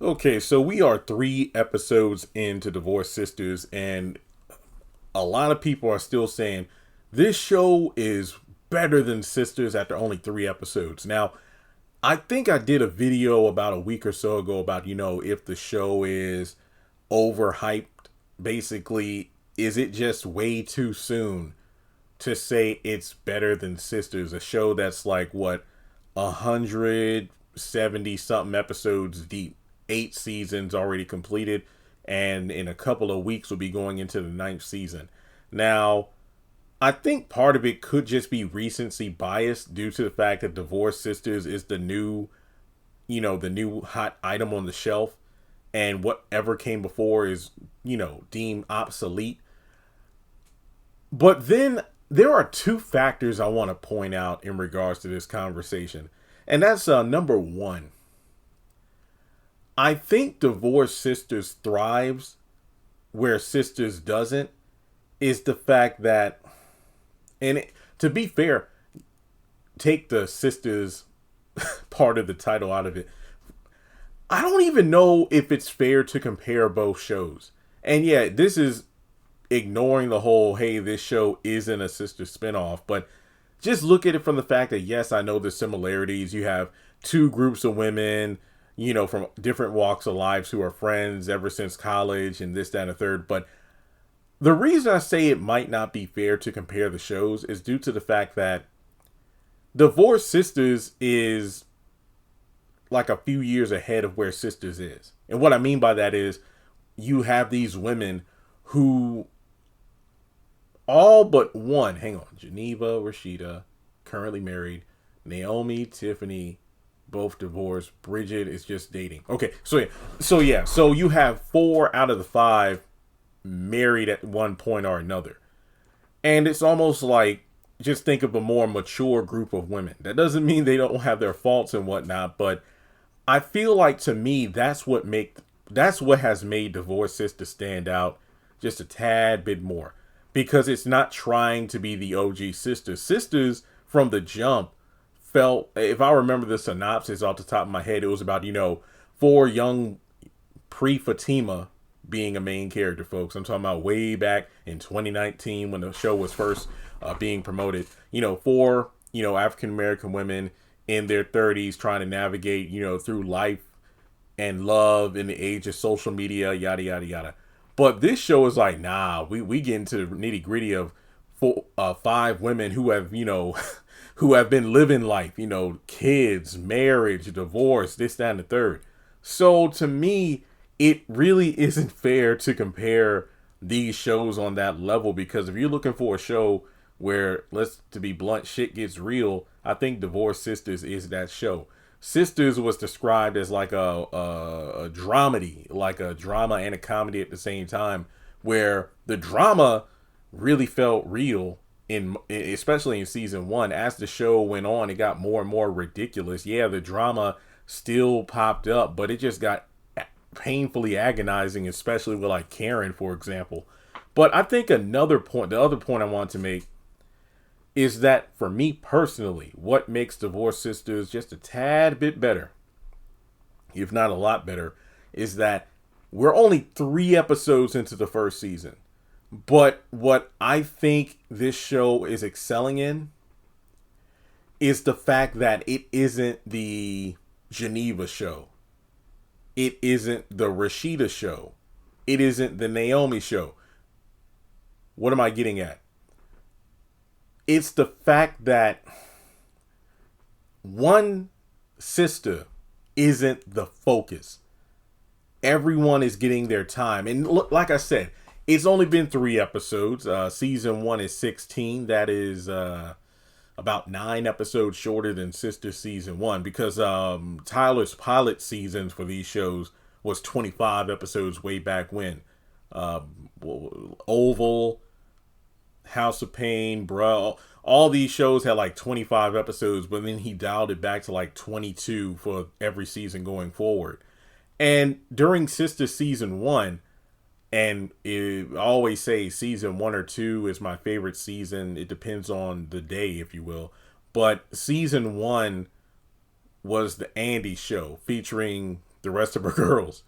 Okay, so we are 3 episodes into Divorced Sisters, and a lot of people are still saying this show is better than Sisters after only 3 episodes. Now, I think I did a video about a week or so ago about, if the show is overhyped. Basically, is it just way too soon to say it's better than Sisters? A show that's like, what, 170 something episodes deep, 8 seasons already completed, and in a couple of weeks will be going into the ninth season. Now, I think part of it could just be recency bias due to the fact that Divorced Sisters is the new hot item on the shelf, and whatever came before is, deemed obsolete. But then there are two factors I want to point out in regards to this conversation. And that's number one. I think Divorced Sisters thrives where Sisters doesn't, is the fact that, to be fair, take the Sisters part of the title out of it. I don't even know if it's fair to compare both shows. And yeah, this is ignoring the whole, hey, this show isn't a sister spinoff, but just look at it from the fact that, yes, I know the similarities. You have two groups of women, from different walks of lives who are friends ever since college and this, that, and the third. But the reason I say it might not be fair to compare the shows is due to the fact that Divorced Sisters is like a few years ahead of where Sisters is. And what I mean by that is you have these women who all but one, hang on, Geneva, Rashida, currently married, Naomi, Tiffany, both divorced, Bridget is just dating. Okay, so you have 4 out of the 5 married at one point or another. And it's almost like, just think of a more mature group of women. That doesn't mean they don't have their faults and whatnot, but I feel like, to me, that's what has made Divorced Sister stand out just a tad bit more, because it's not trying to be the OG Sisters. Sisters from the jump felt, if I remember the synopsis off the top of my head, it was about 4 young pre-Fatima being a main character, folks. I'm talking about way back in 2019 when the show was first being promoted. 4 African American women in their 30s trying to navigate through life and love in the age of social media, yada yada yada. But this show is like, nah, we get into the nitty gritty of 5 women who have who have been living life, kids, marriage, divorce, this, that, and the third. So to me, it really isn't fair to compare these shows on that level, because if you're looking for a show where, let's to be blunt, shit gets real, I think Divorced Sisters is that show. Sisters was described as like a dramedy, like a drama and a comedy at the same time, where the drama really felt real especially in season 1. As the show went on, it got more and more ridiculous. Yeah, the drama still popped up, but it just got painfully agonizing, especially with like Karen, for example. But I think the other point I want to make is that, for me personally, what makes Divorced Sisters just a tad bit better, if not a lot better, is that we're only 3 episodes into the first season. But what I think this show is excelling in is the fact that it isn't the Geneva show. It isn't the Rashida show. It isn't the Naomi show. What am I getting at? It's the fact that one sister isn't the focus. Everyone is getting their time. And look, like I said, it's only been 3 episodes. Season 1 is 16. That is about 9 episodes shorter than Sister season 1, because Tyler's pilot seasons for these shows was 25 episodes way back when. Oval, House of Pain, bro. All these shows had like 25 episodes, but then he dialed it back to like 22 for every season going forward. And during Sister season 1, and I always say season 1 or 2 is my favorite season. It depends on the day, if you will. But season 1 was the Andy show, featuring the rest of her girls,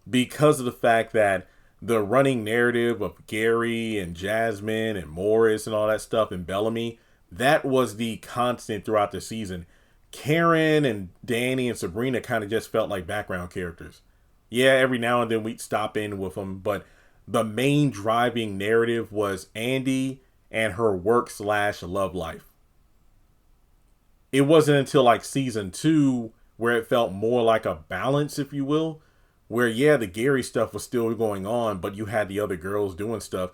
because of the fact that the running narrative of Gary and Jasmine and Morris and all that stuff and Bellamy, that was the constant throughout the season. Karen and Danny and Sabrina kind of just felt like background characters. Yeah, every now and then we'd stop in with them, but the main driving narrative was Andy and her work/love life. It wasn't until like season 2 where it felt more like a balance, if you will, where yeah, the Gary stuff was still going on, but you had the other girls doing stuff,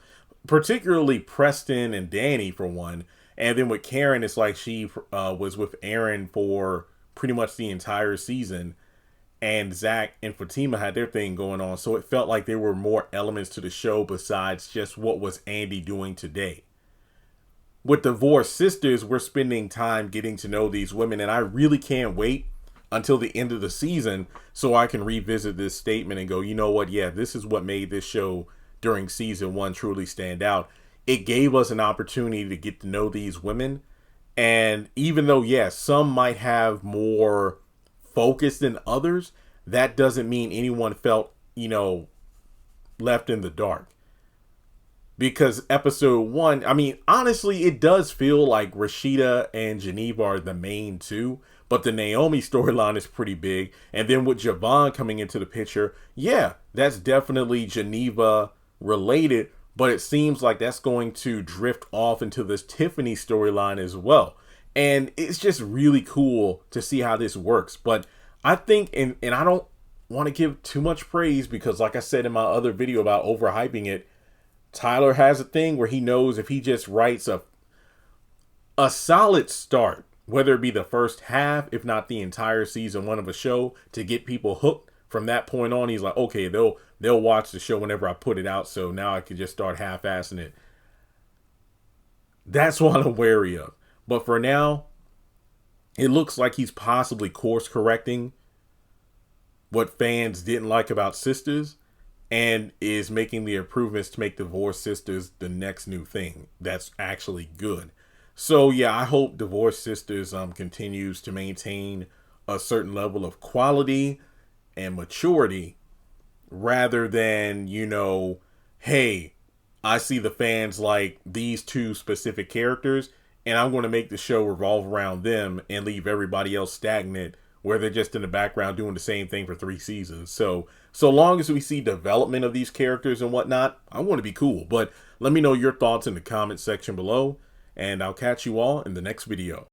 particularly Preston and Danny for one. And then with Karen, it's like she was with Aaron for pretty much the entire season, and Zach and Fatima had their thing going on. So it felt like there were more elements to the show besides just what was Andy doing today. With Divorced Sisters, we're spending time getting to know these women, and I really can't wait until the end of the season so I can revisit this statement and go, you know what, yeah, this is what made this show during season 1 truly stand out. It gave us an opportunity to get to know these women, and even though, yes, some might have more focus than others, that doesn't mean anyone felt, left in the dark. Because episode 1, I mean, honestly, it does feel like Rashida and Geneva are the main two, but the Naomi storyline is pretty big. And then with Javon coming into the picture, yeah, that's definitely Geneva related, but it seems like that's going to drift off into this Tiffany storyline as well. And it's just really cool to see how this works. But I think, and I don't want to give too much praise because like I said in my other video about overhyping it, Tyler has a thing where he knows if he just writes a solid start, whether it be the first half, if not the entire season 1 of a show, to get people hooked, from that point on, he's like, okay, they'll watch the show whenever I put it out, so now I can just start half-assing it. That's what I'm wary of. But for now, it looks like he's possibly course correcting what fans didn't like about Sisters, and is making the improvements to make Divorced Sisters the next new thing that's actually good. So yeah, I hope Divorced Sisters continues to maintain a certain level of quality and maturity, rather than, hey, I see the fans like these two specific characters, and I'm going to make the show revolve around them and leave everybody else stagnant, where they're just in the background doing the same thing for 3 seasons. So long as we see development of these characters and whatnot, I want to be cool. But let me know your thoughts in the comment section below, and I'll catch you all in the next video.